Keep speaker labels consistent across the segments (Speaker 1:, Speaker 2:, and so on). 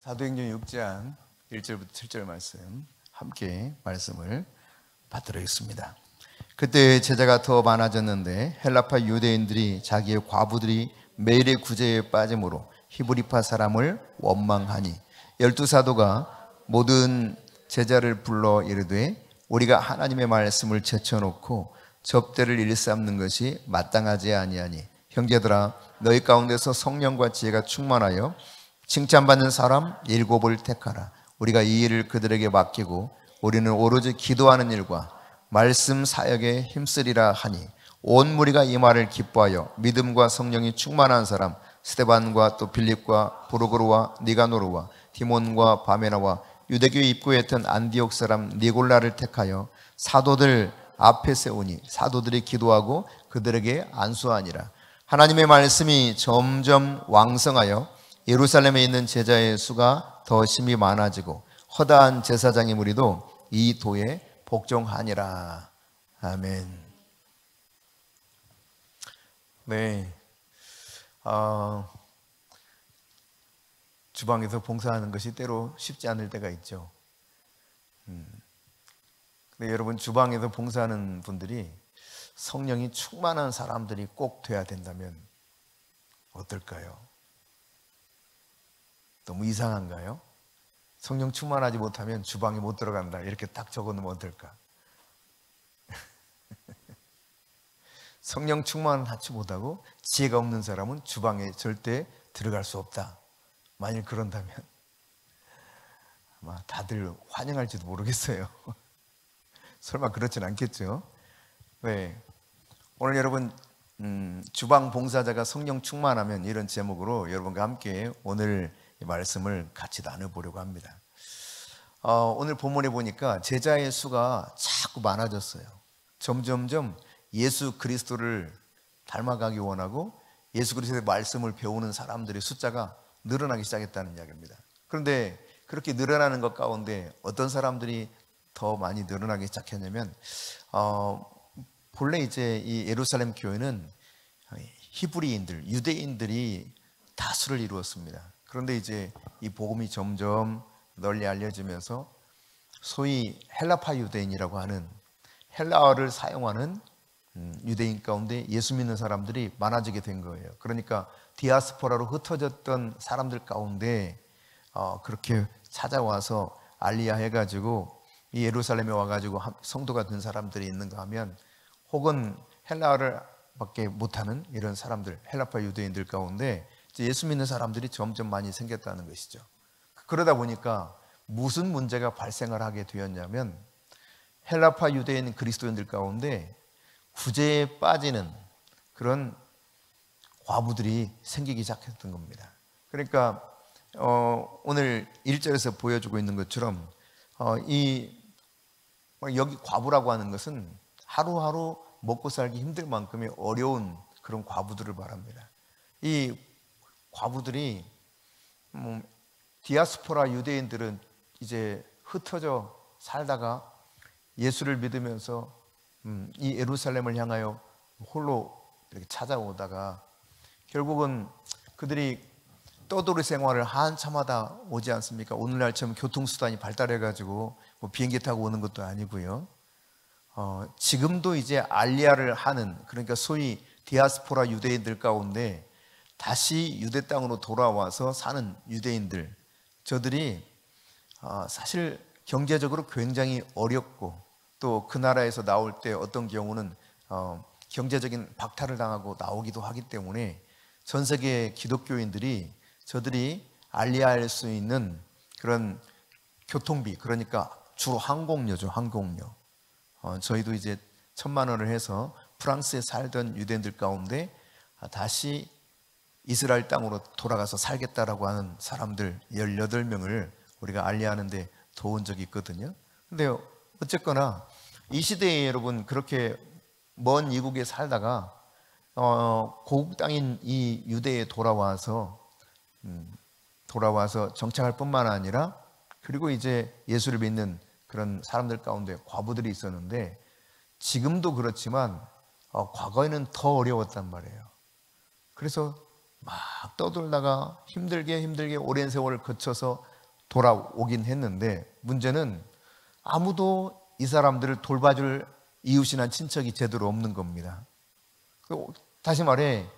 Speaker 1: 사도행전 6장 1절부터 7절 말씀 함께 말씀을 받들어있습니다. 그때 제자가 더 많아졌는데 헬라파 유대인들이 자기의 과부들이 매일의 구제에 빠짐으로 히브리파 사람을 원망하니 12사도가 모든 제자를 불러 이르되 우리가 하나님의 말씀을 제쳐놓고 접대를 일삼는 것이 마땅하지 아니하니 형제들아 너희 가운데서 성령과 지혜가 충만하여 칭찬받는 사람 7을 택하라. 우리가 이 일을 그들에게 맡기고 우리는 오로지 기도하는 일과 말씀 사역에 힘쓰리라 하니 온 무리가 이 말을 기뻐하여 믿음과 성령이 충만한 사람 스데반과 또 빌립과 브루거와 니가노르와 디몬과 바메나와 유대교 입구에 있던 안디옥 사람 니골라를 택하여 사도들 앞에 세우니 사도들이 기도하고 그들에게 안수하니라. 하나님의 말씀이 점점 왕성하여 예루살렘에 있는 제자의 수가 더 심히 많아지고 허다한 제사장의 무리도 이 도에 복종하니라. 아멘. 네, 주방에서 봉사하는 것이 때로 쉽지 않을 때가 있죠. 근데 여러분, 주방에서 봉사하는 분들이 성령이 충만한 사람들이 꼭 돼야 된다면 어떨까요? 너무 이상한가요? 성령 충만하지 못하면 주방에 못 들어간다 이렇게 딱 적어놓으면 어떨까? 성령 충만하지 못하고 지혜가 없는 사람은 주방에 절대 들어갈 수 없다. 만일 그런다면 아마 다들 환영할지도 모르겠어요. 설마 그렇진 않겠죠? 네. 오늘 여러분 주방 봉사자가 성령 충만하면 이런 제목으로 여러분과 함께 오늘 이 말씀을 같이 나눠보려고 합니다. 오늘 본문에 보니까 제자의 수가 자꾸 많아졌어요. 점점점 예수 그리스도를 닮아가기 원하고 예수 그리스도의 말씀을 배우는 사람들의 숫자가 늘어나기 시작했다는 이야기입니다. 그런데 그렇게 늘어나는 것 가운데 어떤 사람들이 더 많이 늘어나기 시작했냐면 본래 이제 이 예루살렘 교회는 히브리인들, 유대인들이 다수를 이루었습니다. 그런데 이제 이 복음이 점점 널리 알려지면서 소위 헬라파 유대인이라고 하는 헬라어를 사용하는 유대인 가운데 예수 믿는 사람들이 많아지게 된 거예요. 그러니까 디아스포라로 흩어졌던 사람들 가운데 그렇게 찾아와서 알리야 해가지고 이 예루살렘에 와가지고 성도가 된 사람들이 있는가 하면 혹은 헬라어를 밖에 못하는 이런 사람들, 헬라파 유대인들 가운데 예수 믿는 사람들이 점점 많이 생겼다는 것이죠. 그러다 보니까 무슨 문제가 발생을 하게 되었냐면 헬라파 유대인 그리스도인들 가운데 구제에 빠지는 그런 과부들이 생기기 시작했던 겁니다. 그러니까 오늘 1절에서 보여주고 있는 것처럼 여기 과부라고 하는 것은 하루하루 먹고 살기 힘들 만큼의 어려운 그런 과부들을 말합니다. 이 과부들이 디아스포라 유대인들은 이제 흩어져 살다가 예수를 믿으면서 이 예루살렘을 향하여 홀로 이렇게 찾아오다가 결국은 그들이 떠돌이 생활을 한참 하다 오지 않습니까? 오늘날처럼 교통수단이 발달해가지고 뭐 비행기 타고 오는 것도 아니고요. 지금도 이제 알리야를 하는, 그러니까 소위 디아스포라 유대인들 가운데 다시 유대 땅으로 돌아와서 사는 유대인들, 저들이 사실 경제적으로 굉장히 어렵고 또 그 나라에서 나올 때 어떤 경우는 경제적인 박탈을 당하고 나오기도 하기 때문에 전 세계 기독교인들이 저들이 알리야할 수 있는 그런 교통비, 그러니까 주로 항공료죠, 항공료. 저희도 이제 1,000만 원을 해서 프랑스에 살던 유대인들 가운데 다시 이스라엘 땅으로 돌아가서 살겠다라고 하는 사람들 18명을 우리가 알리야하는데 도운 적이 있거든요. 근데 어쨌거나 이 시대에 여러분 그렇게 먼 이국에 살다가 고국 땅인 이 유대에 돌아와서 정착할 뿐만 아니라 그리고 이제 예수를 믿는 그런 사람들 가운데 과부들이 있었는데 지금도 그렇지만 과거에는 더 어려웠단 말이에요. 그래서 막 떠돌다가 힘들게 오랜 세월을 거쳐서 돌아오긴 했는데 문제는 아무도 이 사람들을 돌봐줄 이웃이나 친척이 제대로 없는 겁니다. 다시 말해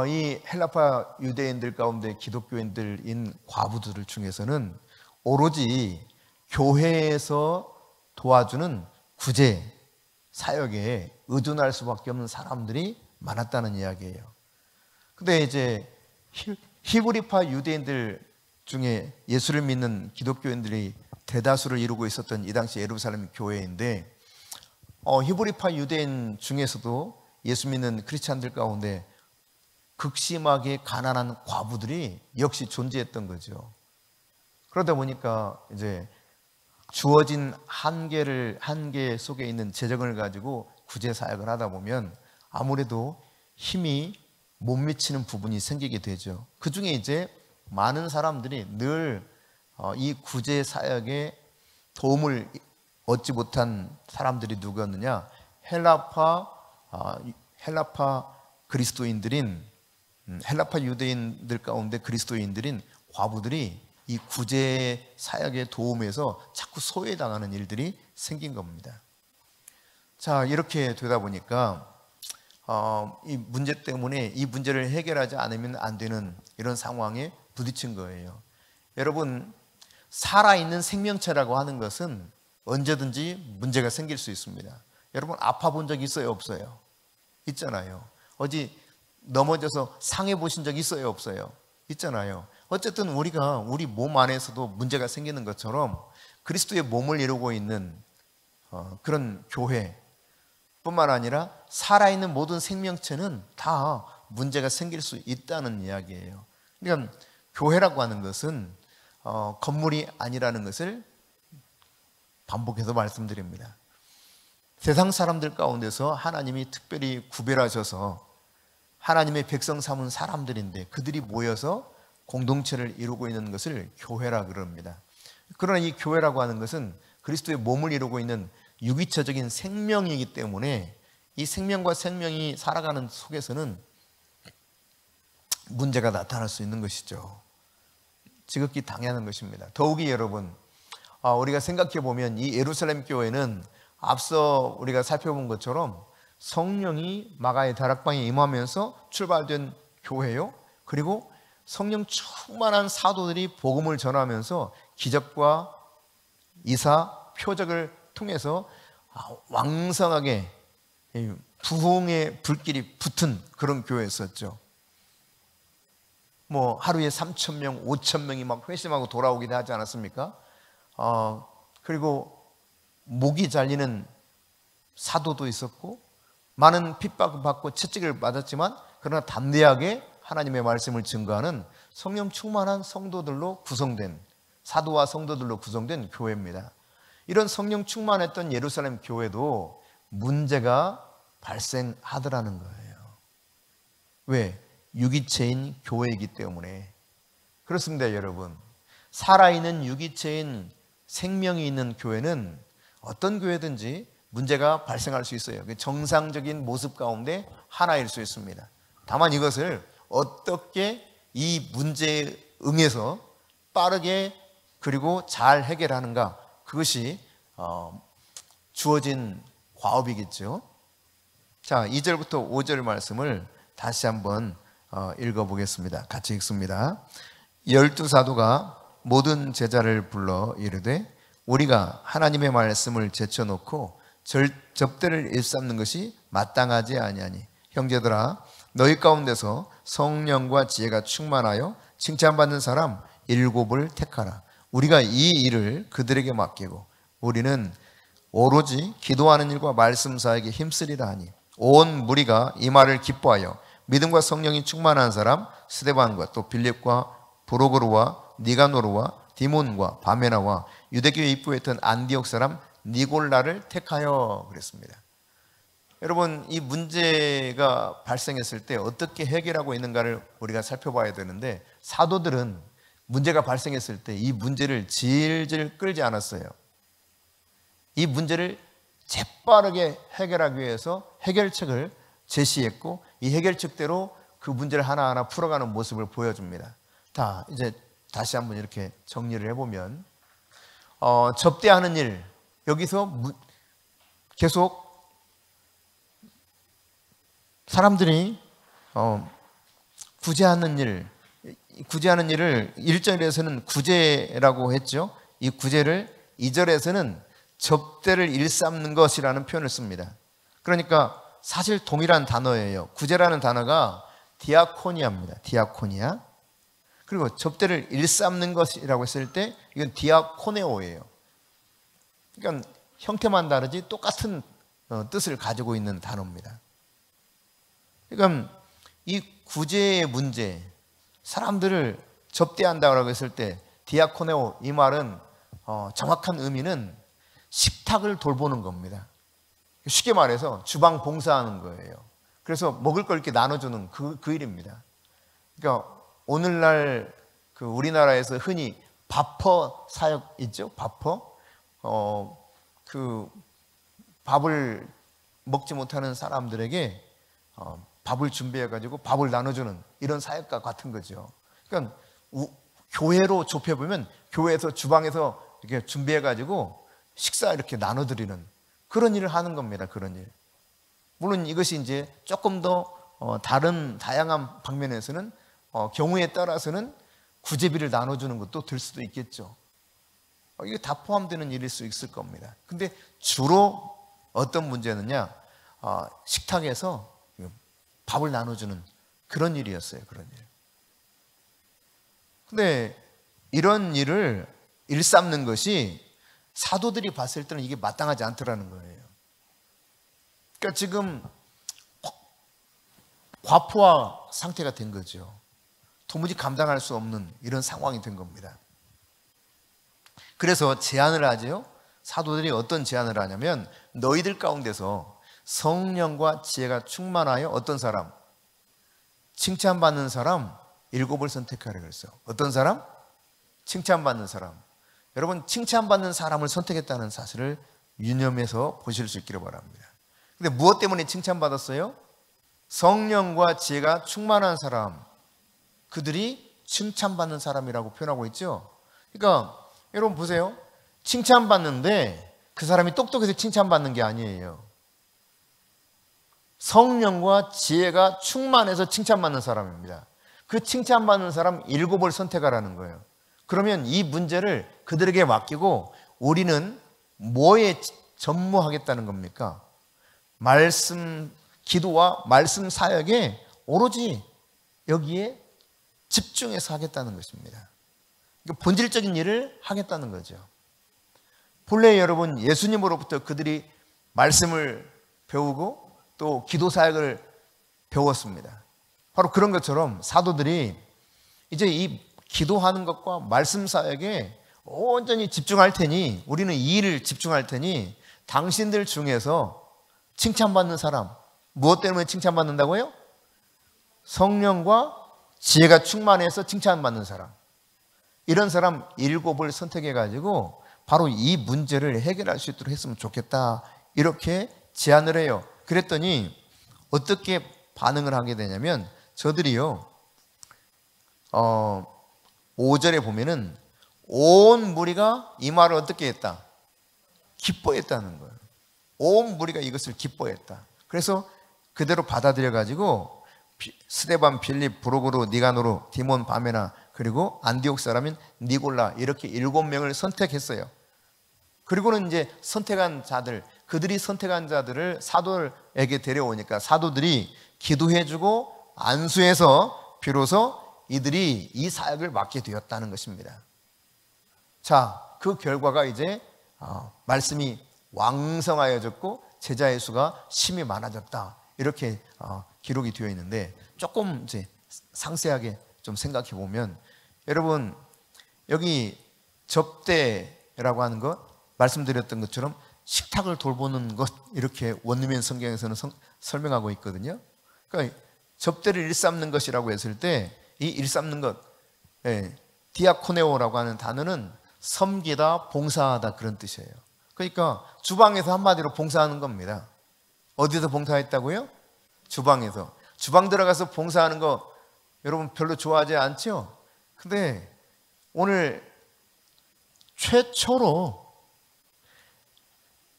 Speaker 1: 이 헬라파 유대인들 가운데 기독교인들인 과부들 중에서는 오로지 교회에서 도와주는 구제 사역에 의존할 수밖에 없는 사람들이 많았다는 이야기예요. 근데 이제 히브리파 유대인들 중에 예수를 믿는 기독교인들이 대다수를 이루고 있었던 이 당시 예루살렘 교회인데 히브리파 유대인 중에서도 예수 믿는 크리스찬들 가운데 극심하게 가난한 과부들이 역시 존재했던 거죠. 그러다 보니까 이제 주어진 한계 속에 있는 재정을 가지고 구제 사역을 하다 보면 아무래도 힘이 못 미치는 부분이 생기게 되죠. 그 중에 이제 많은 사람들이 늘 이 구제 사역에 도움을 얻지 못한 사람들이 누구였느냐? 헬라파 그리스도인들인 헬라파 유대인들 가운데 그리스도인들인 과부들이 이 구제 사역의 도움에서 자꾸 소외당하는 일들이 생긴 겁니다. 자, 이렇게 되다 보니까 이 문제 때문에 이 문제를 해결하지 않으면 안 되는 이런 상황에 부딪힌 거예요. 여러분, 살아있는 생명체라고 하는 것은 언제든지 문제가 생길 수 있습니다. 여러분, 아파 본 적 있어요, 없어요? 있잖아요. 어디 넘어져서 상해 보신 적 있어요, 없어요? 있잖아요. 어쨌든 우리가 우리 몸 안에서도 문제가 생기는 것처럼 그리스도의 몸을 이루고 있는 그런 교회 뿐만 아니라 살아있는 모든 생명체는 다 문제가 생길 수 있다는 이야기예요. 그러니까 교회라고 하는 것은 건물이 아니라는 것을 반복해서 말씀드립니다. 세상 사람들 가운데서 하나님이 특별히 구별하셔서 하나님의 백성 삼은 사람들인데 그들이 모여서 공동체를 이루고 있는 것을 교회라 그럽니다. 그러나 이 교회라고 하는 것은 그리스도의 몸을 이루고 있는 유기체적인 생명이기 때문에 이 생명과 생명이 살아가는 속에서는 문제가 나타날 수 있는 것이죠. 지극히 당연한 것입니다. 더욱이 여러분, 우리가 생각해 보면 이 예루살렘 교회는 앞서 우리가 살펴본 것처럼 성령이 마가의 다락방에 임하면서 출발된 교회요. 그리고 성령 충만한 사도들이 복음을 전하면서 기적과 이사, 표적을 통해서 왕성하게 부흥의 불길이 붙은 그런 교회였었죠. 뭐 하루에 3,000명, 5,000명이 막 회심하고 돌아오기도 하지 않았습니까? 그리고 목이 잘리는 사도도 있었고 많은 핍박을 받고 채찍을 맞았지만 그러나 담대하게 하나님의 말씀을 증거하는 성령 충만한 성도들로 구성된, 사도와 성도들로 구성된 교회입니다. 이런 성령 충만했던 예루살렘 교회도 문제가 발생하더라는 거예요. 왜? 유기체인 교회이기 때문에. 그렇습니다, 여러분. 살아있는 유기체인 생명이 있는 교회는 어떤 교회든지 문제가 발생할 수 있어요. 정상적인 모습 가운데 하나일 수 있습니다. 다만 이것을 어떻게 이 문제에 응해서 빠르게 그리고 잘 해결하는가, 그것이 주어진 과업이겠죠. 자, 2절부터 5절 말씀을 다시 한번 읽어보겠습니다. 같이 읽습니다. 12사도가 모든 제자를 불러 이르되 우리가 하나님의 말씀을 제쳐놓고 접대를 일삼는 것이 마땅하지 아니하니 형제들아 너희 가운데서 성령과 지혜가 충만하여 칭찬받는 사람 7을 택하라. 우리가 이 일을 그들에게 맡기고 우리는 오로지 기도하는 일과 말씀 사역에 힘쓰리라 하니 온 무리가 이 말을 기뻐하여 믿음과 성령이 충만한 사람 스데반과 또 빌립과 브로그르와 니가노르와 디몬과 바메나와 유대교에 입부했던 안디옥 사람 니골라를 택하여 그랬습니다. 여러분, 이 문제가 발생했을 때 어떻게 해결하고 있는가를 우리가 살펴봐야 되는데 사도들은 문제가 발생했을 때 이 문제를 질질 끌지 않았어요. 이 문제를 재빠르게 해결하기 위해서 해결책을 제시했고 이 해결책대로 그 문제를 하나하나 풀어가는 모습을 보여줍니다. 자, 이제 다시 한번 이렇게 정리를 해보면 접대하는 일, 여기서 계속 사람들이 구제하는 일, 구제하는 일을 1절에서는 구제라고 했죠. 이 구제를 2절에서는 접대를 일삼는 것이라는 표현을 씁니다. 그러니까 사실 동일한 단어예요. 구제라는 단어가 디아코니아입니다. 디아코니아. 그리고 접대를 일삼는 것이라고 했을 때 이건 디아코네오예요. 그러니까 형태만 다르지 똑같은 뜻을 가지고 있는 단어입니다. 그러니까 이 구제의 문제, 사람들을 접대한다고 했을 때 디아코네오, 이 말은 정확한 의미는 식탁을 돌보는 겁니다. 쉽게 말해서 주방 봉사하는 거예요. 그래서 먹을 걸 이렇게 나눠주는 그 일입니다. 그러니까 오늘날 그 우리나라에서 흔히 바퍼 사역 있죠? 바퍼. 그 밥을 먹지 못하는 사람들에게 밥을 준비해가지고 밥을 나눠주는 이런 사역과 같은 거죠. 그러니까 교회로 좁혀보면 교회에서 주방에서 이렇게 준비해가지고 식사 이렇게 나눠드리는 그런 일을 하는 겁니다. 그런 일. 물론 이것이 이제 조금 더 다른 다양한 방면에서는 경우에 따라서는 구제비를 나눠주는 것도 될 수도 있겠죠. 이게 다 포함되는 일일 수 있을 겁니다. 근데 주로 어떤 문제느냐, 식탁에서 밥을 나눠주는 그런 일이었어요. 그런 일. 근데 이런 일을 일삼는 것이 사도들이 봤을 때는 이게 마땅하지 않더라는 거예요. 그러니까 지금 과포화 상태가 된 거죠. 도무지 감당할 수 없는 이런 상황이 된 겁니다. 그래서 제안을 하죠. 사도들이 어떤 제안을 하냐면 너희들 가운데서 성령과 지혜가 충만하여 어떤 사람? 칭찬받는 사람 7을 선택하라 그랬어요. 어떤 사람? 칭찬받는 사람. 여러분, 칭찬받는 사람을 선택했다는 사실을 유념해서 보실 수 있기를 바랍니다. 근데 무엇 때문에 칭찬받았어요? 성령과 지혜가 충만한 사람, 그들이 칭찬받는 사람이라고 표현하고 있죠. 그러니까 여러분 보세요. 칭찬받는데 그 사람이 똑똑해서 칭찬받는 게 아니에요. 성령과 지혜가 충만해서 칭찬받는 사람입니다. 그 칭찬받는 사람 7을 선택하라는 거예요. 그러면 이 문제를 그들에게 맡기고 우리는 뭐에 전무하겠다는 겁니까? 말씀 기도와 말씀 사역에 오로지 여기에 집중해서 하겠다는 것입니다. 본질적인 일을 하겠다는 거죠. 본래 여러분 예수님으로부터 그들이 말씀을 배우고 또 기도 사역을 배웠습니다. 바로 그런 것처럼 사도들이 이제 이 기도하는 것과 말씀 사역에 온전히 집중할 테니 우리는 이 일을 집중할 테니 당신들 중에서 칭찬받는 사람, 무엇 때문에 칭찬받는다고요? 성령과 지혜가 충만해서 칭찬받는 사람, 이런 사람 7을 선택해 가지고 바로 이 문제를 해결할 수 있도록 했으면 좋겠다, 이렇게 제안을 해요. 그랬더니 어떻게 반응을 하게 되냐면 저들이요 5절에 보면은 온 무리가 이 말을 어떻게 했다? 기뻐했다는 거예요. 온 무리가 이것을 기뻐했다. 그래서 그대로 받아들여 가지고 스데반, 빌립, 브로고로, 니가노로, 디몬, 바메나, 그리고 안디옥 사람인 니골라, 이렇게 7명을 선택했어요. 그리고는 이제 선택한 자들, 그들이 선택한 자들을 사도에게 데려오니까 사도들이 기도해주고 안수해서 비로소 이들이 이 사역을 맡게 되었다는 것입니다. 자, 그 결과가 이제 말씀이 왕성하여졌고 제자의 수가 심히 많아졌다, 이렇게 기록이 되어 있는데 조금 이제 상세하게 좀 생각해 보면 여러분 여기 접대라고 하는 것, 말씀드렸던 것처럼 식탁을 돌보는 것, 이렇게 원리면 성경에서는 설명하고 있거든요. 그러니까 접대를 일삼는 것이라고 했을 때 이 일삼는 것, 디아코네오라고 하는 단어는 섬기다, 봉사하다, 그런 뜻이에요. 그러니까 주방에서 한마디로 봉사하는 겁니다. 어디서 봉사했다고요? 주방에서. 주방 들어가서 봉사하는 거 여러분 별로 좋아하지 않죠? 근데 오늘 최초로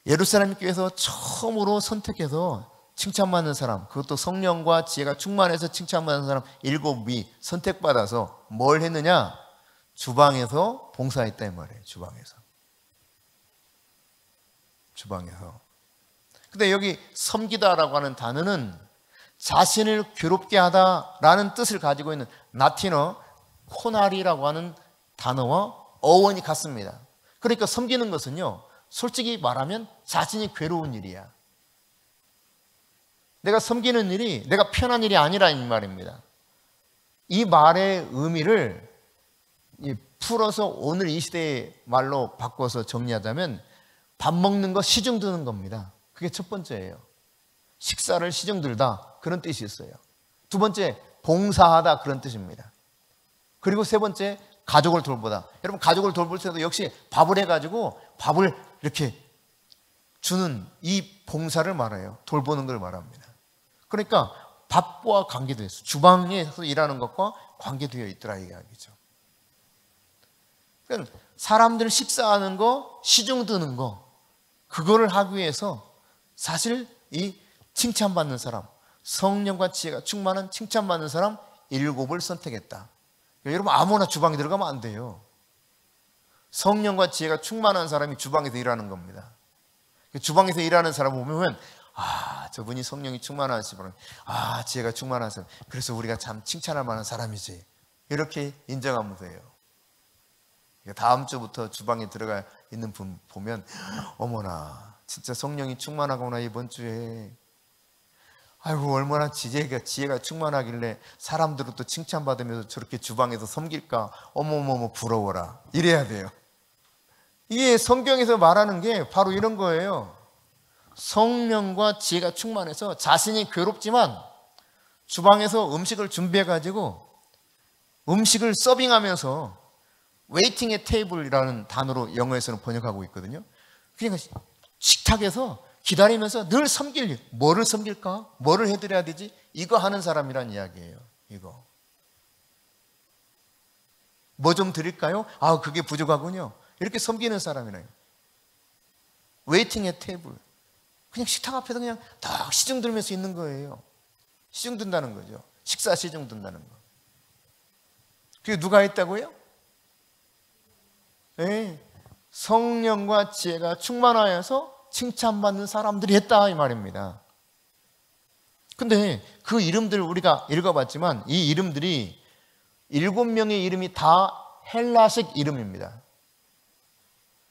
Speaker 1: 예루살렘 교회에서 처음으로 선택해서 칭찬받는 사람, 그것도 성령과 지혜가 충만해서 칭찬받는 사람 7이 선택받아서 뭘 했느냐? 주방에서 봉사했다 이 말이에요. 주방에서. 근데 여기 섬기다라고 하는 단어는 자신을 괴롭게 하다라는 뜻을 가지고 있는 라틴어 코나리라고 하는 단어와 어원이 같습니다. 그러니까 섬기는 것은요, 솔직히 말하면 자신이 괴로운 일이야. 내가 섬기는 일이 내가 편한 일이 아니라 이 말입니다. 이 말의 의미를 풀어서 오늘 이 시대의 말로 바꿔서 정리하자면 밥 먹는 거 시중 드는 겁니다. 그게 첫 번째예요. 식사를 시중 들다, 그런 뜻이 있어요. 두 번째, 봉사하다, 그런 뜻입니다. 그리고 세 번째, 가족을 돌보다. 여러분, 가족을 돌볼 때도 역시 밥을 해가지고 밥을 이렇게 주는 이 봉사를 말해요. 돌보는 걸 말합니다. 그러니까 밥과 관계되어 있어요. 주방에서 일하는 것과 관계되어 있더라 이 이야기죠. 그러니까 사람들 식사하는 거, 시중 드는 거, 그거를 하기 위해서 사실 이 칭찬받는 사람, 성령과 지혜가 충만한 칭찬받는 사람 7을 선택했다. 여러분, 아무나 주방에 들어가면 안 돼요. 성령과 지혜가 충만한 사람이 주방에서 일하는 겁니다. 주방에서 일하는 사람을 보면 저분이 성령이 충만하시구나, 지혜가 충만한 사람, 그래서 우리가 참 칭찬할 만한 사람이지, 이렇게 인정하면 돼요. 다음 주부터 주방에 들어가 있는 분 보면 어머나 진짜 성령이 충만하구나, 이번 주에. 아이고, 얼마나 지혜가 충만하길래 사람들은 또 칭찬받으면서 저렇게 주방에서 섬길까, 어머머머 부러워라, 이래야 돼요. 이게 성경에서 말하는 게 바로 이런 거예요. 성령과 지혜가 충만해서 자신이 괴롭지만 주방에서 음식을 준비해가지고 음식을 서빙하면서, 웨이팅의 테이블이라는 단어로 영어에서는 번역하고 있거든요. 그러니까 식탁에서 기다리면서 늘 섬길 일, 뭐를 섬길까? 뭐를 해드려야 되지? 이거 하는 사람이란 이야기예요. 이거. 뭐 좀 드릴까요? 그게 부족하군요. 이렇게 섬기는 사람이래요. 웨이팅의 테이블. 그냥 식탁 앞에서 그냥 딱 시중 들면서 있는 거예요. 시중 든다는 거죠. 식사 시중 든다는 거. 그게 누가 했다고요? 네. 성령과 지혜가 충만하여서 칭찬받는 사람들이 했다 이 말입니다. 근데 그 이름들 우리가 읽어봤지만 이 이름들이 7명의 이름이 다 헬라식 이름입니다.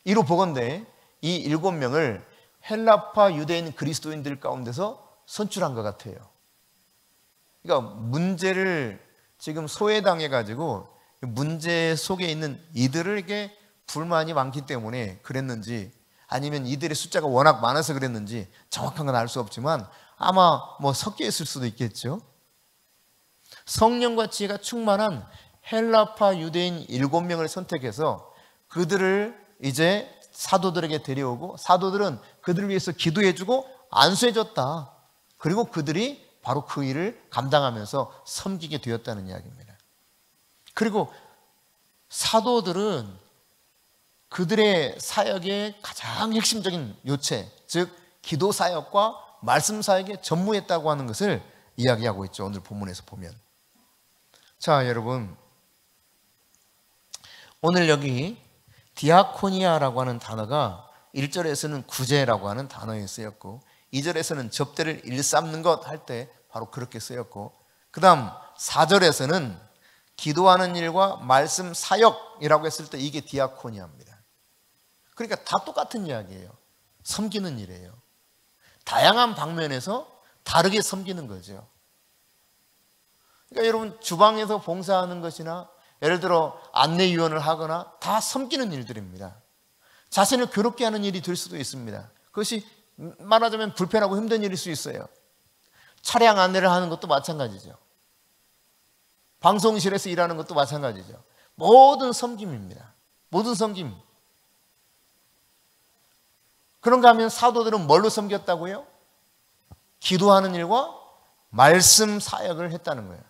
Speaker 1: 이로 보건대 이 7명을 헬라파 유대인 그리스도인들 가운데서 선출한 것 같아요. 그러니까 문제를 지금 소외당해가지고 문제 속에 있는 이들에게 불만이 많기 때문에 그랬는지, 아니면 이들의 숫자가 워낙 많아서 그랬는지 정확한 건 알 수 없지만 아마 섞여 있을 수도 있겠죠. 성령과 지혜가 충만한 헬라파 유대인 7명을 선택해서 그들을 이제 사도들에게 데려오고, 사도들은 그들을 위해서 기도해주고 안수해줬다. 그리고 그들이 바로 그 일을 감당하면서 섬기게 되었다는 이야기입니다. 그리고 사도들은 그들의 사역의 가장 핵심적인 요체, 즉 기도 사역과 말씀 사역에 전무했다고 하는 것을 이야기하고 있죠. 오늘 본문에서 보면. 자, 여러분, 오늘 여기 디아코니아라고 하는 단어가 1절에서는 구제라고 하는 단어에 쓰였고 2절에서는 접대를 일삼는 것 할 때 바로 그렇게 쓰였고, 그 다음 4절에서는 기도하는 일과 말씀 사역이라고 했을 때 이게 디아코니아입니다. 그러니까 다 똑같은 이야기예요. 섬기는 일이에요. 다양한 방면에서 다르게 섬기는 거죠. 그러니까 여러분, 주방에서 봉사하는 것이나 예를 들어 안내위원을 하거나 다 섬기는 일들입니다. 자신을 괴롭게 하는 일이 될 수도 있습니다. 그것이 말하자면 불편하고 힘든 일일 수 있어요. 차량 안내를 하는 것도 마찬가지죠. 방송실에서 일하는 것도 마찬가지죠. 모든 섬김입니다. 모든 섬김. 그런가 하면 사도들은 뭘로 섬겼다고요? 기도하는 일과 말씀 사역을 했다는 거예요.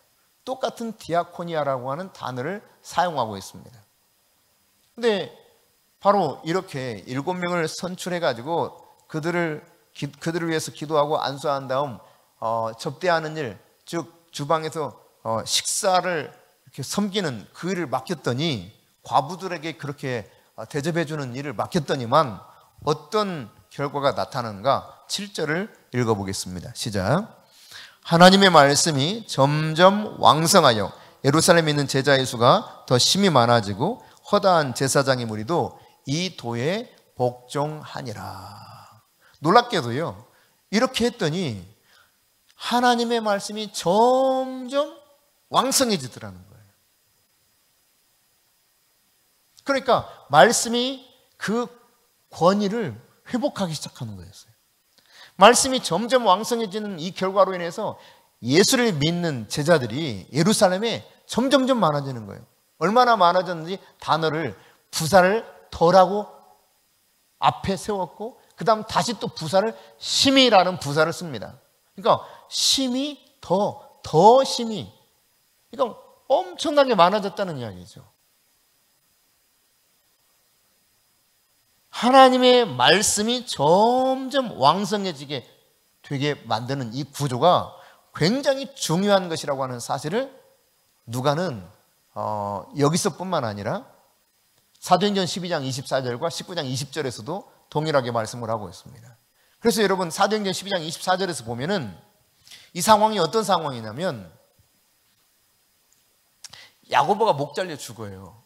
Speaker 1: 똑같은 디아코니아라고 하는 단어를 사용하고 있습니다. 근데 바로 이렇게 7명을 선출해 가지고 그들을 위해서 기도하고 안수한 다음 접대하는 일, 즉 주방에서 식사를 이렇게 섬기는 그 일을 맡겼더니, 과부들에게 그렇게 대접해 주는 일을 맡겼더니만 어떤 결과가 나타나는가? 7절을 읽어보겠습니다. 시작. 하나님의 말씀이 점점 왕성하여 예루살렘에 있는 제자의 수가 더 심히 많아지고 허다한 제사장의 무리도 이 도에 복종하니라. 놀랍게도요, 이렇게 했더니 하나님의 말씀이 점점 왕성해지더라는 거예요. 그러니까 말씀이 그 권위를 회복하기 시작하는 거였어요. 말씀이 점점 왕성해지는 이 결과로 인해서 예수를 믿는 제자들이 예루살렘에 점점점 많아지는 거예요. 얼마나 많아졌는지 단어를 부사를 더라고 앞에 세웠고, 그 다음 다시 또 부사를 심히라는 부사를 씁니다. 그러니까 심히 더 심히, 그러니까 엄청나게 많아졌다는 이야기죠. 하나님의 말씀이 점점 왕성해지게 되게 만드는 이 구조가 굉장히 중요한 것이라고 하는 사실을 누가는 여기서뿐만 아니라 사도행전 12장 24절과 19장 20절에서도 동일하게 말씀을 하고 있습니다. 그래서 여러분, 사도행전 12장 24절에서 보면은 이 상황이 어떤 상황이냐면, 야고보가 목 잘려 죽어요.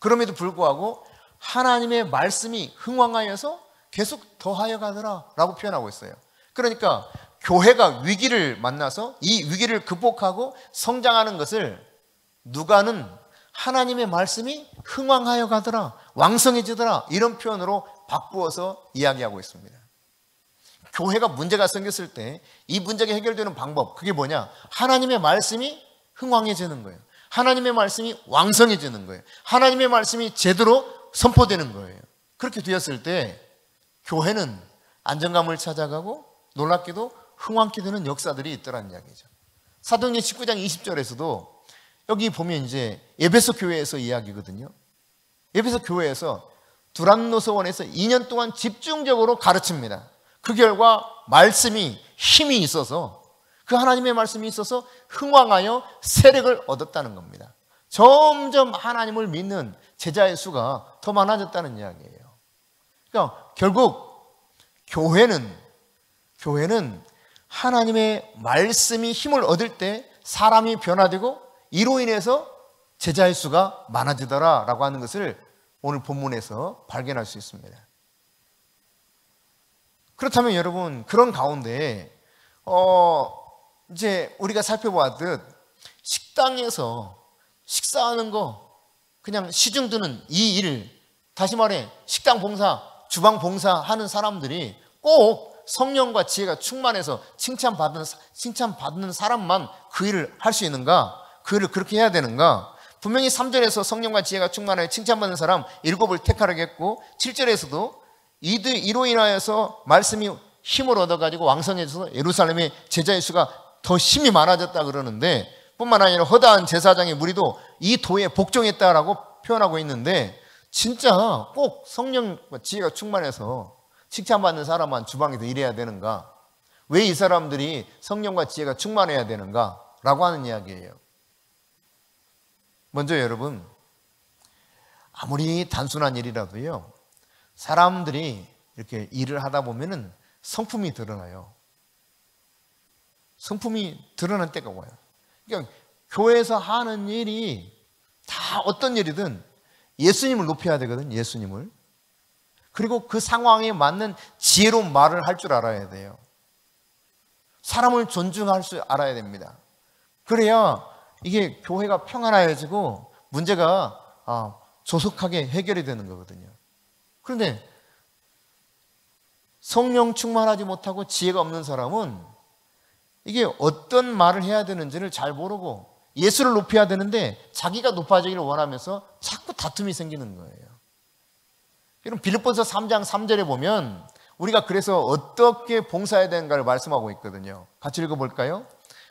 Speaker 1: 그럼에도 불구하고 하나님의 말씀이 흥왕하여서 계속 더하여 가더라 라고 표현하고 있어요. 그러니까 교회가 위기를 만나서 이 위기를 극복하고 성장하는 것을 누가는 하나님의 말씀이 흥왕하여 가더라, 왕성해지더라, 이런 표현으로 바꾸어서 이야기하고 있습니다. 교회가 문제가 생겼을 때 이 문제가 해결되는 방법, 그게 뭐냐? 하나님의 말씀이 흥왕해지는 거예요. 하나님의 말씀이 왕성해지는 거예요. 하나님의 말씀이 제대로 선포되는 거예요. 그렇게 되었을 때 교회는 안정감을 찾아가고 놀랍게도 흥왕케 되는 역사들이 있더라는 이야기죠. 사도행전 19장 20절에서도 여기 보면 이제 에베소 교회에서 이야기거든요. 에베소 교회에서 두란노서원에서 2년 동안 집중적으로 가르칩니다. 그 결과 말씀이 힘이 있어서, 그 하나님의 말씀이 있어서 흥왕하여 세력을 얻었다는 겁니다. 점점 하나님을 믿는 제자의 수가 더 많아졌다는 이야기예요. 그러니까 결국 교회는 하나님의 말씀이 힘을 얻을 때 사람이 변화되고 이로 인해서 제자의 수가 많아지더라라고 하는 것을 오늘 본문에서 발견할 수 있습니다. 그렇다면 여러분, 그런 가운데 이제 우리가 살펴보았듯 식당에서 식사하는 거 그냥 시중 드는 이 일, 다시 말해 식당 봉사, 주방 봉사하는 사람들이 꼭 성령과 지혜가 충만해서 칭찬받는 사람만 그 일을 할 수 있는가? 그 일을 그렇게 해야 되는가? 분명히 3절에서 성령과 지혜가 충만하여 칭찬받는 사람 7을 택하라고 했고, 7절에서도 이로 인하여서 말씀이 힘을 얻어가지고 왕성해져서 예루살렘의 제자의 수가 더 힘이 많아졌다 그러는데, 뿐만 아니라 허다한 제사장의 무리도 이 도에 복종했다라고 표현하고 있는데, 진짜 꼭 성령과 지혜가 충만해서 칭찬받는 사람만 주방에서 일해야 되는가? 왜 이 사람들이 성령과 지혜가 충만해야 되는가? 라고 하는 이야기예요. 먼저 여러분, 아무리 단순한 일이라도요, 사람들이 이렇게 일을 하다 보면은 성품이 드러나요. 성품이 드러날 때가 와요. 그러니까 교회에서 하는 일이 다 어떤 일이든 예수님을 높여야 되거든, 예수님을. 그리고 그 상황에 맞는 지혜로운 말을 할 줄 알아야 돼요. 사람을 존중할 줄 알아야 됩니다. 그래야 이게 교회가 평안해지고 문제가 조속하게 해결이 되는 거거든요. 그런데 성령 충만하지 못하고 지혜가 없는 사람은 이게 어떤 말을 해야 되는지를 잘 모르고 예수를 높여야 되는데 자기가 높아지기를 원하면서 자꾸 다툼이 생기는 거예요. 여러분, 빌립보서 3장 3절에 보면 우리가 그래서 어떻게 봉사해야 되는가를 말씀하고 있거든요. 같이 읽어볼까요?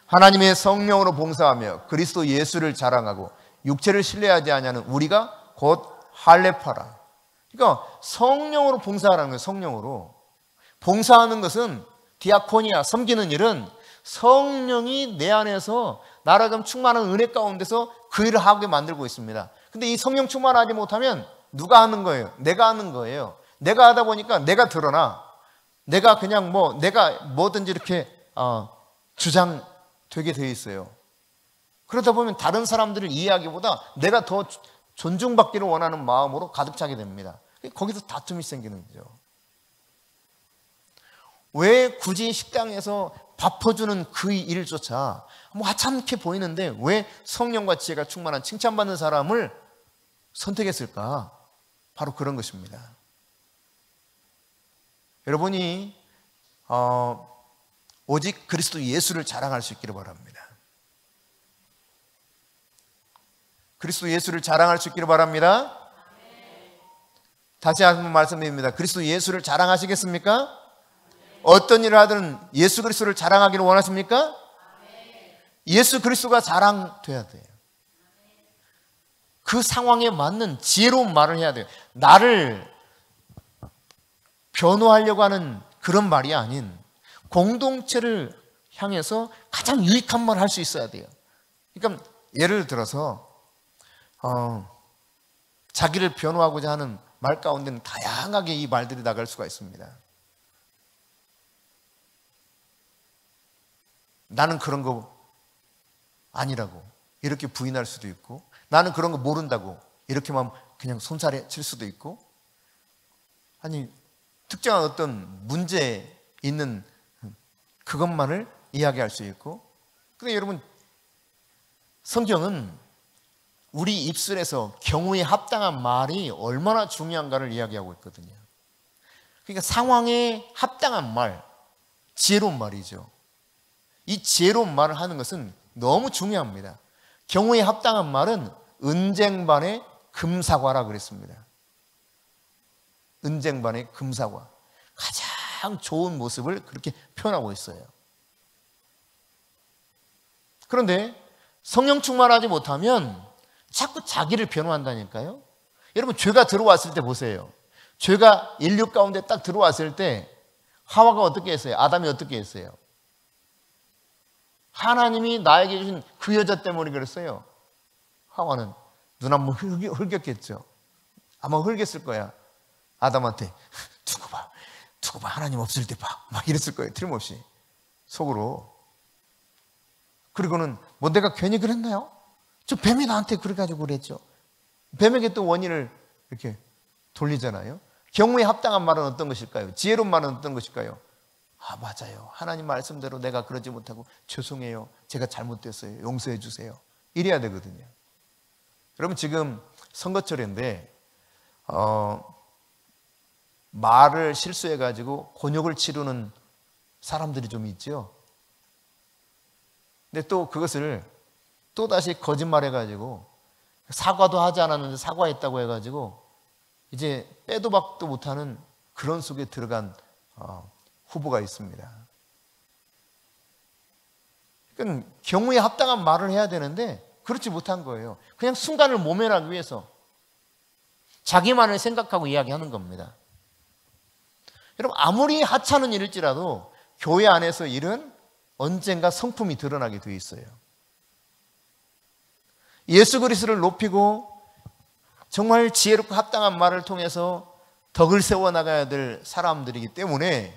Speaker 1: 하나님의 성령으로 봉사하며 그리스도 예수를 자랑하고 육체를 신뢰하지 아니하는 우리가 곧 할례파라. 그러니까 성령으로 봉사하라는 거예요. 성령으로. 봉사하는 것은 디아코니아, 섬기는 일은 성령이 내 안에서 나라금 충만한 은혜 가운데서 그 일을 하게 만들고 있습니다. 근데 이 성령 충만하지 못하면 누가 하는 거예요? 내가 하는 거예요. 내가 하다 보니까 내가 드러나. 내가 그냥 내가 뭐든지 이렇게 주장되게 되어 있어요. 그러다 보면 다른 사람들을 이해하기보다 내가 더 존중받기를 원하는 마음으로 가득 차게 됩니다. 거기서 다툼이 생기는 거죠. 왜 굳이 식당에서 밥 퍼주는 그 일조차 하찮게 보이는데 왜 성령과 지혜가 충만한 칭찬받는 사람을 선택했을까? 바로 그런 것입니다. 여러분이 오직 그리스도 예수를 자랑할 수 있기를 바랍니다. 그리스도 예수를 자랑할 수 있기를 바랍니다. 다시 한번 말씀드립니다. 그리스도 예수를 자랑하시겠습니까? 어떤 일을 하든 예수 그리스도를 자랑하기를 원하십니까? 예수 그리스도가 자랑돼야 돼요. 그 상황에 맞는 지혜로운 말을 해야 돼요. 나를 변호하려고 하는 그런 말이 아닌 공동체를 향해서 가장 유익한 말을 할 수 있어야 돼요. 그러니까 예를 들어서 자기를 변호하고자 하는 말 가운데는 다양하게 이 말들이 나갈 수가 있습니다. 나는 그런 거 아니라고 이렇게 부인할 수도 있고, 나는 그런 거 모른다고 이렇게만 그냥 손살에 칠 수도 있고, 아니 특정한 어떤 문제 있는 그것만을 이야기할 수 있고. 근데 여러분, 성경은 우리 입술에서 경우에 합당한 말이 얼마나 중요한가를 이야기하고 있거든요. 그러니까 상황에 합당한 말, 지혜로운 말이죠. 이 지혜로운 말을 하는 것은 너무 중요합니다. 경우에 합당한 말은 은쟁반의 금사과라 그랬습니다. 은쟁반의 금사과. 가장 좋은 모습을 그렇게 표현하고 있어요. 그런데 성령 충만하지 못하면 자꾸 자기를 변호한다니까요. 여러분, 죄가 들어왔을 때 보세요. 죄가 인류 가운데 딱 들어왔을 때 하와가 어떻게 했어요? 아담이 어떻게 했어요? 하나님이 나에게 주신 그 여자 때문에 그랬어요. 하와는 눈 한번 흘겼겠죠. 아마 흘겼을 거야. 아담한테 두고 봐 하나님 없을 때 봐. 막 이랬을 거예요. 틀림없이 속으로. 그리고는 내가 괜히 그랬나요? 저 뱀이 나한테 그래가지고 그랬죠. 뱀에게 또 원인을 이렇게 돌리잖아요. 경우에 합당한 말은 어떤 것일까요? 지혜로운 말은 어떤 것일까요? 맞아요. 하나님 말씀대로 내가 그러지 못하고 죄송해요. 제가 잘못됐어요. 용서해 주세요. 이래야 되거든요. 여러분, 지금 선거철인데 말을 실수해가지고 곤욕을 치르는 사람들이 좀 있죠. 근데 또 그것을 또다시 거짓말해가지고 사과도 하지 않았는데 사과했다고 해가지고 이제 빼도 박도 못하는 그런 속에 들어간 후보가 있습니다. 그러니까 경우에 합당한 말을 해야 되는데 그렇지 못한 거예요. 그냥 순간을 모면하기 위해서 자기만을 생각하고 이야기하는 겁니다. 여러분, 아무리 하찮은 일일지라도 교회 안에서 일은 언젠가 성품이 드러나게 돼 있어요. 예수 그리스도를 높이고 정말 지혜롭고 합당한 말을 통해서 덕을 세워나가야 될 사람들이기 때문에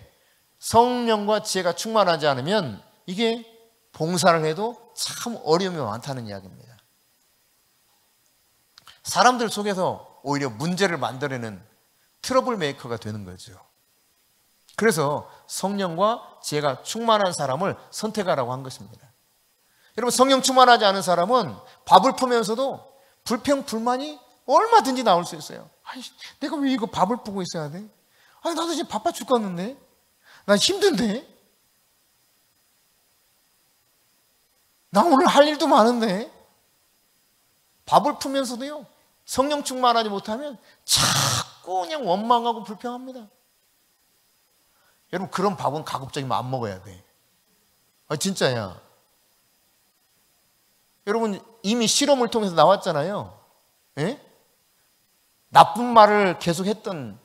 Speaker 1: 성령과 지혜가 충만하지 않으면 이게 봉사를 해도 참 어려움이 많다는 이야기입니다. 사람들 속에서 오히려 문제를 만들어내는 트러블 메이커가 되는 거죠. 그래서 성령과 지혜가 충만한 사람을 선택하라고 한 것입니다. 여러분, 성령 충만하지 않은 사람은 밥을 푸면서도 불평, 불만이 얼마든지 나올 수 있어요. 내가 왜 이거 밥을 푸고 있어야 돼? 나도 지금 바빠 죽겠는데? 난 힘든데? 나 오늘 할 일도 많은데? 밥을 푸면서도요, 성령 충만하지 못하면 자꾸 그냥 원망하고 불평합니다. 여러분, 그런 밥은 가급적이면 안 먹어야 돼. 진짜야. 여러분, 이미 실험을 통해서 나왔잖아요. 예? 나쁜 말을 계속 했던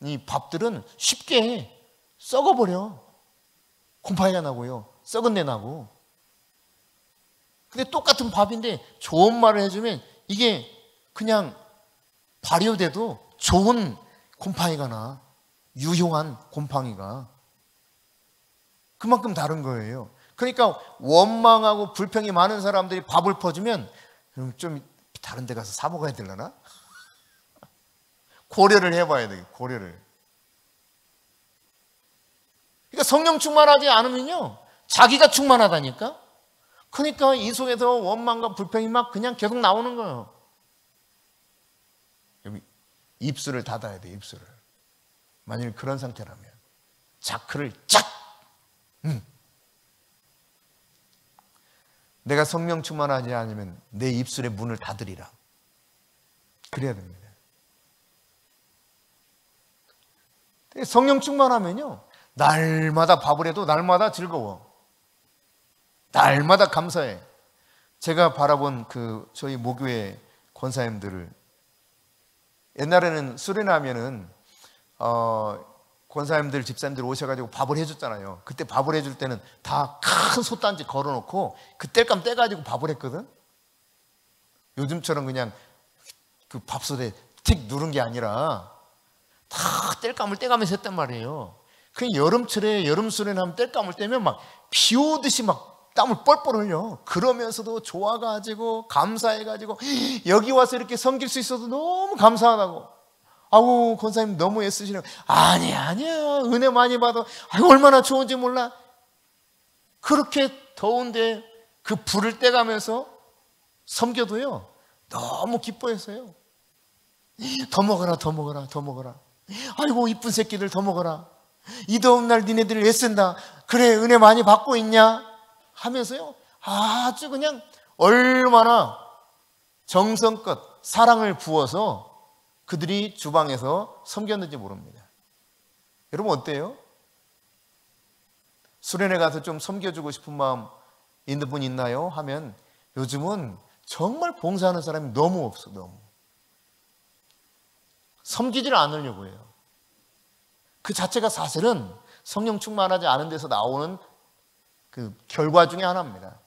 Speaker 1: 이 밥들은 쉽게 썩어버려. 곰팡이가 나고요. 썩은 내 나고. 근데 똑같은 밥인데 좋은 말을 해주면 이게 그냥 발효돼도 좋은 곰팡이가 나. 유효한 곰팡이가. 그만큼 다른 거예요. 그러니까 원망하고 불평이 많은 사람들이 밥을 퍼주면 좀 다른 데 가서 사 먹어야 되려나? 고려를 해봐야 돼. 고려를. 그러니까 성령 충만하지 않으면요, 자기가 충만하다니까. 그러니까 이 속에서 원망과 불평이 막 그냥 계속 나오는 거예요. 입술을 닫아야 돼. 입술을. 만일 그런 상태라면 자크를 쫙. 내가 성령 충만하지 않으면 내 입술의 문을 닫으리라. 그래야 됩니다. 성령 충만하면요, 날마다 밥을 해도 날마다 즐거워. 날마다 감사해. 제가 바라본 저희 모교회 권사님들을, 옛날에는 수련하면은 권사님들, 집사님들 오셔가지고 밥을 해줬잖아요. 그때 밥을 해줄 때는 다 큰 솥단지 걸어놓고 그 뗄감 떼가지고 밥을 했거든. 요즘처럼 그냥 그 밥솥에 틱 누른 게 아니라 다 뗄감을 떼가면서 했단 말이에요. 그 여름철에 여름 수련하면 뗄감을 떼면 막 비 오듯이 막 땀을 뻘뻘 흘려. 그러면서도 좋아가지고 감사해가지고 여기 와서 이렇게 섬길 수 있어서 너무 감사하다고. 아우, 권사님 너무 애쓰시네요. 아니야 은혜 많이 받아. 아유, 얼마나 좋은지 몰라. 그렇게 더운데 그 불을 떼가면서 섬겨도요, 너무 기뻐했어요. 더 먹어라, 더 먹어라, 더 먹어라. 아이고, 이쁜 새끼들 더 먹어라. 이 더운 날 니네들 애쓴다. 그래, 은혜 많이 받고 있냐? 하면서요, 아주 그냥 얼마나 정성껏 사랑을 부어서 그들이 주방에서 섬겼는지 모릅니다. 여러분 어때요? 수련회 가서 좀 섬겨주고 싶은 마음 있는 분 있나요? 하면 요즘은 정말 봉사하는 사람이 너무 없어. 너무 섬기지를 않으려고 해요. 그 자체가 사실은 성령 충만하지 않은 데서 나오는 그 결과 중에 하나입니다.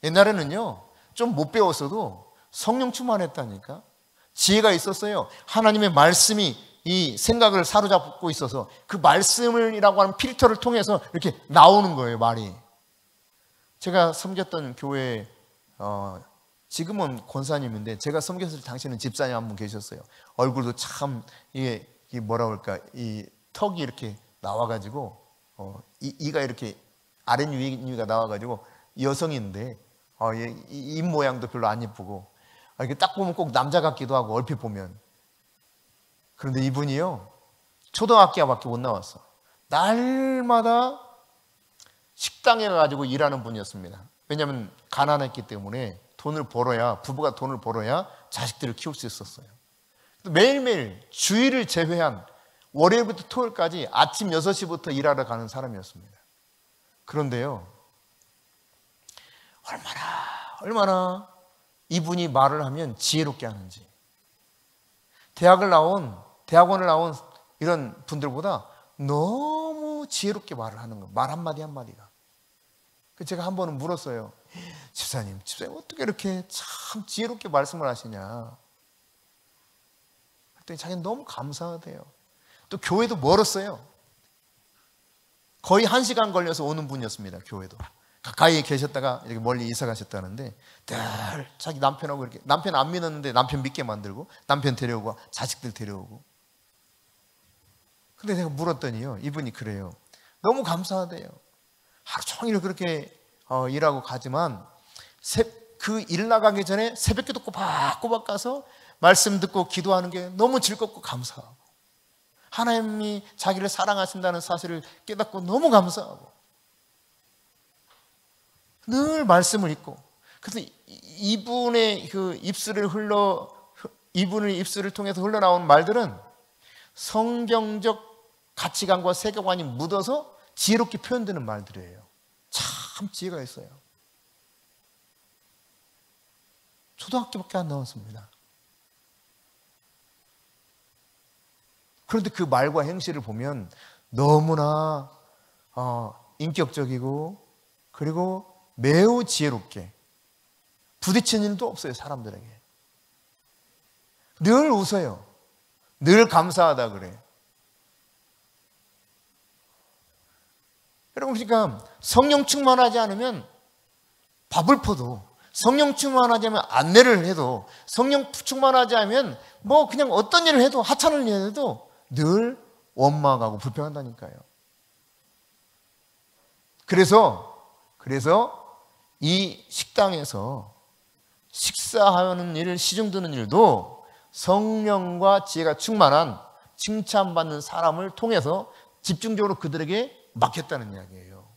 Speaker 1: 옛날에는요, 좀 못 배웠어도 성령 충만했다니까. 지혜가 있었어요. 하나님의 말씀이 이 생각을 사로잡고 있어서 그 말씀이라고 하는 필터를 통해서 이렇게 나오는 거예요, 말이. 제가 섬겼던 교회, 지금은 권사님인데 제가 섬겼을 때 당시에는 집사님 한 분 계셨어요. 얼굴도 참 이게 뭐라 그럴까, 이 턱이 이렇게 나와가지고 이가 이렇게 아랫위가 나와가지고 여성인데 입 모양도 별로 안 예쁘고 이렇게 딱 보면 꼭 남자 같기도 하고 얼핏 보면. 그런데 이분이요, 초등학교밖에 못 나왔어. 날마다 식당에 가가지고 일하는 분이었습니다. 왜냐하면 가난했기 때문에 돈을 벌어야, 부부가 돈을 벌어야 자식들을 키울 수 있었어요. 매일매일 주일을 제외한 월요일부터 토요일까지 아침 6시부터 일하러 가는 사람이었습니다. 그런데요, 얼마나 이분이 말을 하면 지혜롭게 하는지. 대학원을 나온 이런 분들보다 너무 지혜롭게 말을 하는 거예요. 말 한마디 한마디가. 제가 한 번은 물었어요. 집사님 어떻게 이렇게 참 지혜롭게 말씀을 하시냐. 그랬더니 자기는 너무 감사하대요. 또 교회도 멀었어요. 거의 1시간 걸려서 오는 분이었습니다. 교회도. 가까이에 계셨다가 이렇게 멀리 이사 가셨다는데 늘 자기 남편하고 이렇게, 남편 안 믿었는데 남편 믿게 만들고, 남편 데려오고 자식들 데려오고. 근데 내가 물었더니요, 이분이 그래요. 너무 감사하대요. 하루 종일 그렇게 일하고 가지만 그 일 나가기 전에 새벽기도 꼬박꼬박 가서 말씀 듣고 기도하는 게 너무 즐겁고 감사하고, 하나님이 자기를 사랑하신다는 사실을 깨닫고 너무 감사하고, 늘 말씀을 읽고. 그래서 이분의 이분의 입술을 통해서 흘러나오는 말들은 성경적 가치관과 세계관이 묻어서 지혜롭게 표현되는 말들이에요. 참 지혜가 있어요. 초등학교밖에 안 나왔습니다. 그런데 그 말과 행실을 보면 너무나 인격적이고 그리고 매우 지혜롭게 부딪히는 일도 없어요. 사람들에게 늘 웃어요. 늘 감사하다 그래요. 여러분, 그러니까 성령 충만하지 않으면 밥을 퍼도, 성령 충만하지 않으면 안내를 해도, 성령 충만하지 않으면 뭐 그냥 어떤 일을 해도, 하찮은 일을 해도 늘 원망하고 불평한다니까요. 그래서 이 식당에서 식사하는 일, 시중 드는 일도 성령과 지혜가 충만한 칭찬받는 사람을 통해서 집중적으로 그들에게 맡겼다는 이야기예요.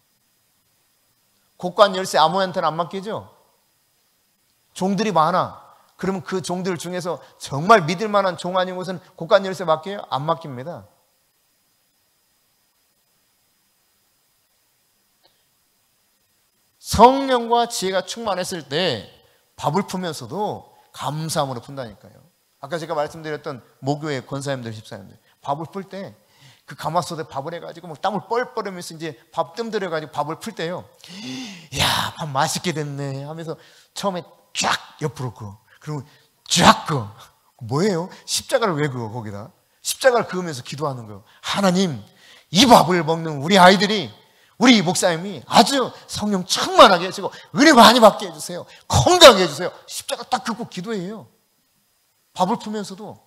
Speaker 1: 곡관 열쇠 아무한테는 안 맡기죠? 종들이 많아. 그러면 그 종들 중에서 정말 믿을 만한 종 아닌 것은 곡관 열쇠 맡겨요? 안 맡깁니다. 성령과 지혜가 충만했을 때 밥을 풀면서도 감사함으로 푼다니까요. 아까 제가 말씀드렸던 모교회 권사님들, 집사님들 밥을 풀 때 그 가마솥에 밥을 해가지고 막 땀을 뻘뻘 흘리면서 이제 밥 뜸 들여가지고 밥을 풀 때요. 야, 밥 맛있게 됐네 하면서 처음에 쫙 옆으로 그어. 그리고 쫙 그어. 뭐예요? 십자가를 왜 그어 거기다? 십자가를 그으면서 기도하는 거예요. 하나님, 이 밥을 먹는 우리 아이들이, 우리 목사님이 아주 성령 충만하게 해주고 은혜 많이 받게 해주세요. 건강하게 해주세요. 십자가 딱 긋고 기도해요. 밥을 풀면서도.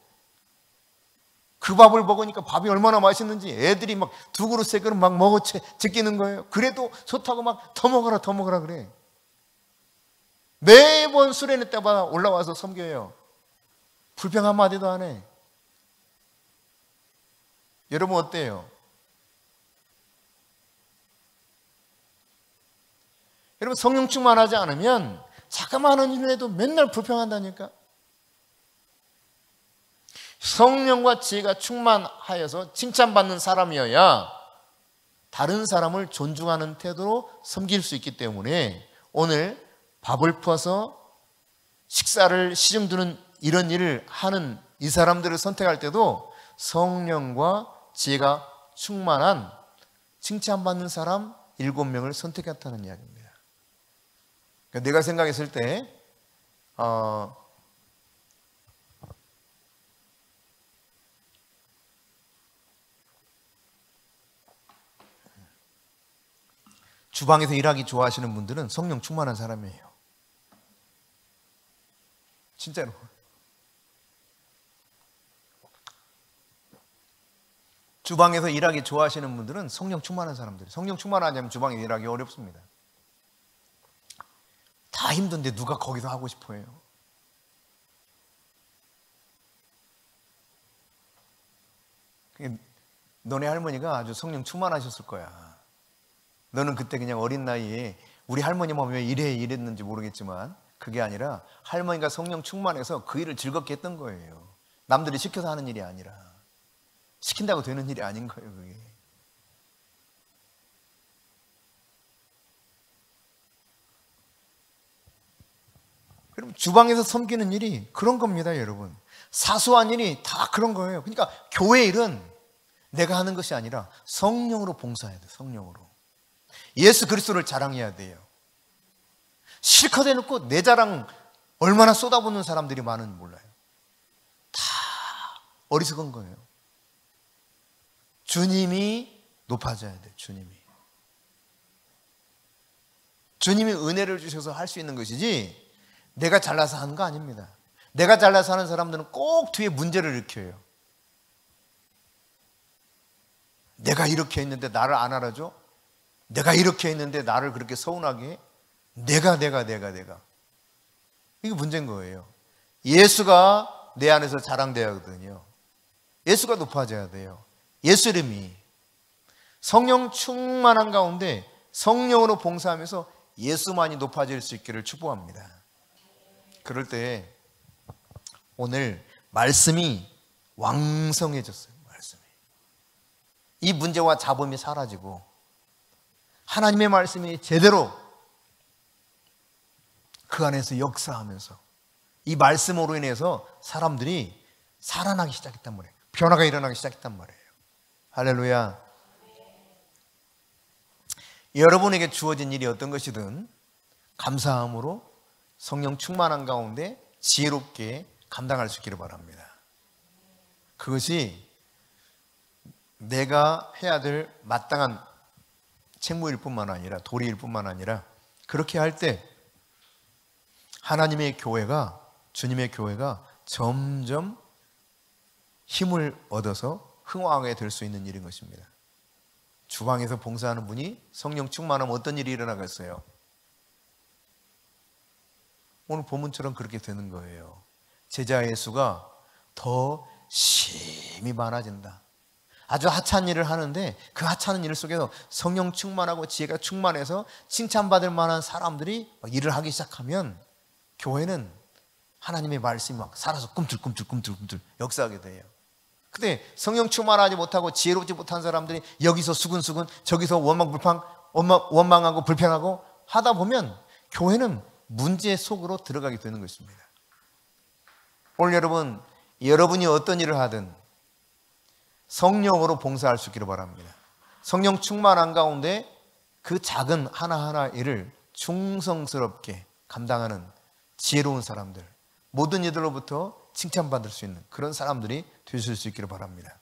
Speaker 1: 그 밥을 먹으니까 밥이 얼마나 맛있는지 애들이 막 2그릇 3그릇 막 먹어 제끼는 거예요. 그래도 좋다고 막 더 먹어라 그래. 매번 수련회 때마다 올라와서 섬겨요. 불평 한마디도 안 해. 여러분 어때요? 여러분 성령 충만하지 않으면 자그마한 일을 해도 맨날 불평한다니까. 성령과 지혜가 충만하여서 칭찬받는 사람이어야 다른 사람을 존중하는 태도로 섬길 수 있기 때문에 오늘 밥을 퍼서 식사를 시중 두는 이런 일을 하는 이 사람들을 선택할 때도 성령과 지혜가 충만한 칭찬받는 사람 7명을 선택했다는 이야기입니다. 그러니까 내가 생각했을 때 주방에서 일하기 좋아하시는 분들은 성령 충만한 사람이에요. 진짜로. 주방에서 일하기 좋아하시는 분들은 성령 충만한 사람들이에요. 성령 충만하지 않으면 주방에서 일하기 어렵습니다. 다 힘든데 누가 거기서 하고 싶어 해요? 너네 할머니가 아주 성령 충만하셨을 거야. 너는 그때 그냥 어린 나이에 우리 할머니 보면 왜 이랬는지 모르겠지만 그게 아니라 할머니가 성령 충만해서 그 일을 즐겁게 했던 거예요. 남들이 시켜서 하는 일이 아니라, 시킨다고 되는 일이 아닌 거예요. 그게. 그럼 주방에서 섬기는 일이 그런 겁니다, 여러분. 사소한 일이 다 그런 거예요. 그러니까 교회 일은 내가 하는 것이 아니라 성령으로 봉사해야 돼요. 성령으로. 예수 그리스도를 자랑해야 돼요. 실컷 해놓고 내 자랑 얼마나 쏟아붓는 사람들이 많은지 몰라요. 다 어리석은 거예요. 주님이 높아져야 돼요. 주님이 은혜를 주셔서 할 수 있는 것이지 내가 잘나서 하는 거 아닙니다. 내가 잘나서 하는 사람들은 꼭 뒤에 문제를 일으켜요. 내가 이렇게 했는데 나를 안 알아줘? 내가 이렇게 했는데 나를 그렇게 서운하게 해? 내가 이게 문제인 거예요. 예수가 내 안에서 자랑돼야 하거든요. 예수가 높아져야 돼요. 예수 이름이. 성령 충만한 가운데 성령으로 봉사하면서 예수만이 높아질 수 있기를 축복합니다. 그럴 때 오늘 말씀이 왕성해졌어요. 말씀이. 이 문제와 잡음이 사라지고 하나님의 말씀이 제대로 그 안에서 역사하면서 이 말씀으로 인해서 사람들이 살아나기 시작했단 말이에요. 변화가 일어나기 시작했단 말이에요. 할렐루야. 여러분에게 주어진 일이 어떤 것이든 감사함으로 성령 충만한 가운데 지혜롭게 감당할 수 있기를 바랍니다. 그것이 내가 해야 될 마땅한 책무일 뿐만 아니라 도리일 뿐만 아니라 그렇게 할 때 하나님의 교회가, 주님의 교회가 점점 힘을 얻어서 흥왕하게 될 수 있는 일인 것입니다. 주방에서 봉사하는 분이 성령 충만하면 어떤 일이 일어나겠어요? 오늘 본문처럼 그렇게 되는 거예요. 제자의 수가 더 심히 많아진다. 아주 하찮은 일을 하는데 그 하찮은 일 속에서 성령 충만하고 지혜가 충만해서 칭찬받을 만한 사람들이 일을 하기 시작하면 교회는 하나님의 말씀이 막 살아서 꿈틀꿈틀 역사하게 돼요. 근데 성령 충만하지 못하고 지혜롭지 못한 사람들이 여기서 수근수근 저기서 원망하고 불평하고 하다 보면 교회는 문제 속으로 들어가게 되는 것입니다. 오늘 여러분이 어떤 일을 하든 성령으로 봉사할 수 있기를 바랍니다. 성령 충만한 가운데 그 작은 하나하나 일을 충성스럽게 감당하는 지혜로운 사람들, 모든 이들로부터 칭찬받을 수 있는 그런 사람들이 되실 수 있기를 바랍니다.